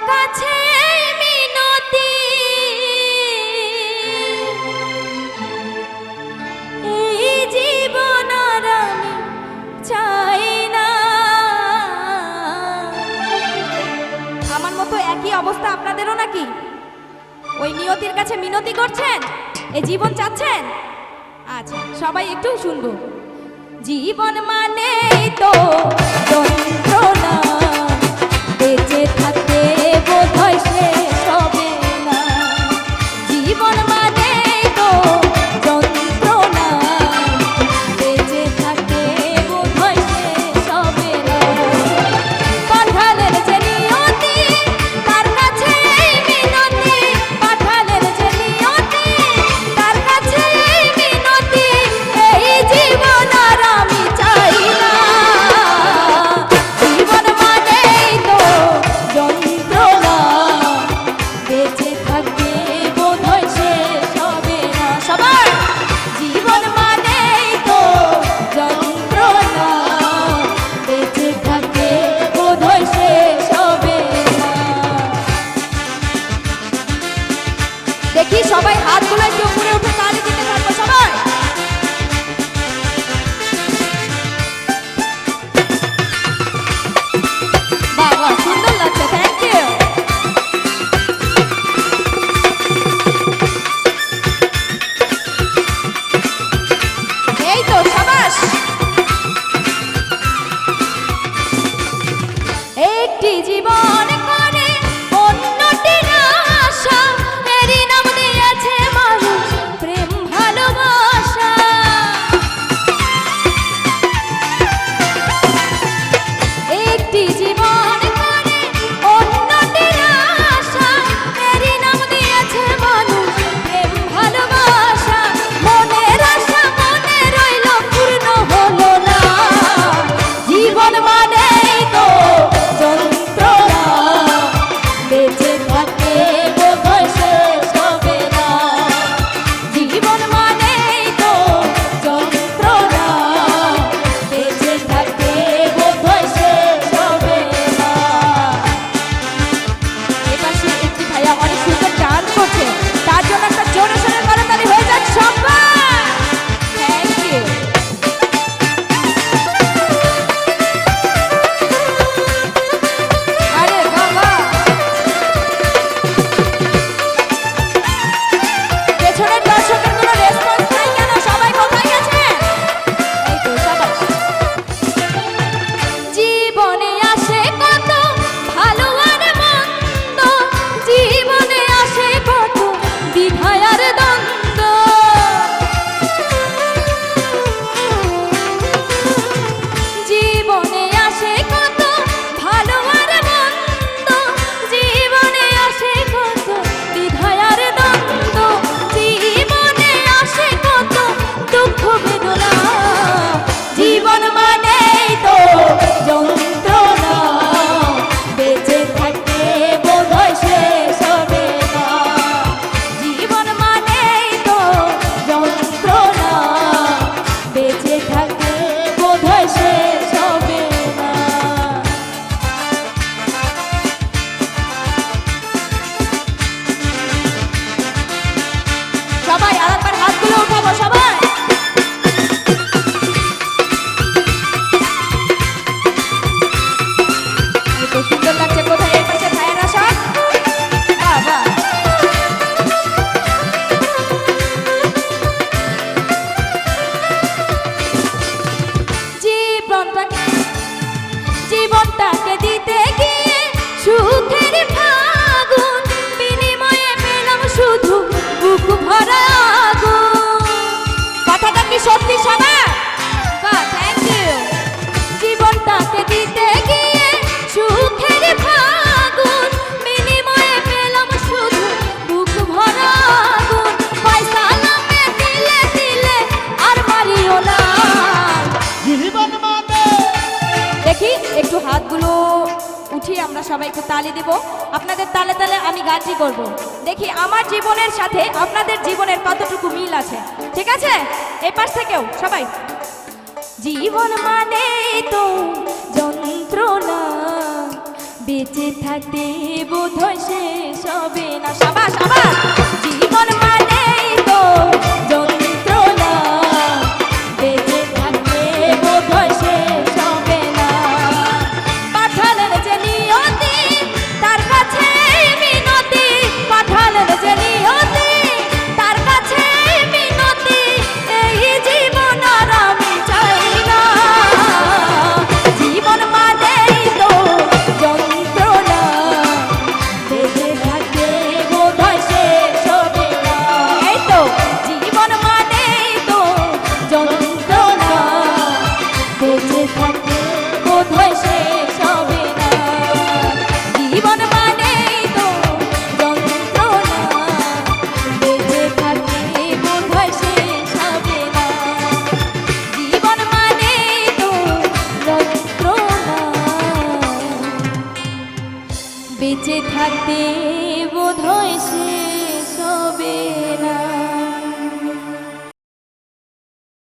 কাছে মিনতি, এই জীবন আর আমি চাই না। আমার মতো একই অবস্থা আপনাদেরও নাকি? ওই নিয়তির কাছে মিনতি করছেন, এই জীবন চাচ্ছেন? আচ্ছা, সবাই একটু শুনবো। জীবন মানে তো যন্ত্রণা, বেঁচে থাকতে বোধহয় শেষ হবে না। জীবন মানে তো যন্ত্রণা, বেঁচে থাকতে বোধহয় শেষ হবে না। পাঠালের যে নিয়তি, তার কাছে মিনতি, পাঠালের যে নিয়তি, তার কাছে মিনতি, এই জীবন আর আমি চাই না। জীবন মানেই তো যন্ত্রণা, বেঁচে থাকতে বোধহয় শেষ হবে না। সবার জীবন মানেই তো যন্ত্রণা, বেঁচে থাকতে বোধহয় শেষ হবে না। দেখি সবাই হাতগুলো একটু উপরে উঠে তালি দিতে থাকবো সবাই। বাবা সুন্দর লাগছে, থ্যাংক ইউ। এই তো সাবাস। একটি জীবন করে অন্যটির আশা, এরই নাম দিয়েছে মানুষ প্রেম ভালোবাসা। একটি জীবন করে অন্যটির আশা, এরই নাম দিয়েছে মানুষ প্রেম ভালোবাসা। মনের আশা মনে রইল, পূর্ণ হলো না। জীবন মানেই তো যন্ত্রণা, বেঁচে থাকতে বোধহয় শেষ হবে না। জীবন মানেই তো যন্ত্রণা, বেঁচে থাকতে বোধহয় শেষ হবে না। এপাশে একটি ভাইয়া অনেক সুন্দর গান করছে, তার জন্য একটা জোরে সোরে করতালি হয়ে যাক সবাই। Thank you. আরে বাবা, পেছনের দর্শকের কোনো রেসপন্স নাই কেন? সবাই কোথায় গেছে? এই তো সাবাস। জীবনে আসে কত ভালো আর মন্দ, জীবনে আসে কত দ্বিধা আর দ্বন্দ্ব। জীবনে আসে কত ভালো আর মন্দ, জীবনে আসে কত দ্বিধা আর দ্বন্দ্ব। জীবনে আসে কত দুঃখ বেদনা। জীবন মানেই তো যন্ত্রণা, বেঁচে থাকতে বোধহয় শেষ হবে না। জীবন মানেই তো যন্ত্রণা, বেঁচে থাকতে বোধহয় শেষ হবে না। সবাই আরেকবার হাতগুলো উঠাবো সবাই। এই তো সুন্দর লাগছে। কোথায় এর পাশে ভাইয়েরা সব? বাবা জীবনটাকে দিতে গিয়ে সুখের ফাগুন, বিনিময়ে পেলাম শুধু বুক ভরা আগুন। কথাটা কি সত্যি সবার? Thank you. জীবনটাকে দিতে গিয়ে সুখের ফাগুন, বিনিময়ে পেলাম শুধু বুক ভরা আগুন। পয়সা নামে দিলে দিলে আর মারিও না। জীবন মানে দেখি একটু হাতগুলো উঠিয়ে আমরা সবাই একটু তালি দিব। আপনাদের তালে তালে আমি গানটি করব। দেখি আমার জীবনের সাথে আপনাদের জীবনের কতটুকু মিল আছে। ঠিক আছে? এই পাশ থেকেও সবাই। জীবন মানে তো যন্ত্রণা, বেঁচে থাকতে বোধহয় শেষ হবে না। সাবাস সাবাস। জীবন মানেই তো যন্ত্রণা, বেঁচে থাকতে বোধহয় শেষ হবে না। পাঠালেন যে নিয়তি তার কাছে মিনতি, পাঠালেন যে নিয়তি তার কাছে মিনতি, এই জীবন আর আমি চাই না। জীবন মানেই তো যন্ত্রণা, বেঁচে থাকতে বোধহয় শেষ হবে না। এই তো জীবন মানেই তো যন্ত্রণা, বেঁচে থাকতে বোধহয় শেষ হবে না। জীবন মানেই তো যন্ত্রণা, বেঁচে থাকতে বোধহয় শেষ হবে না। জীবন মানেই তো যন্ত্রণা, বেঁচে থাকতে বোধহয়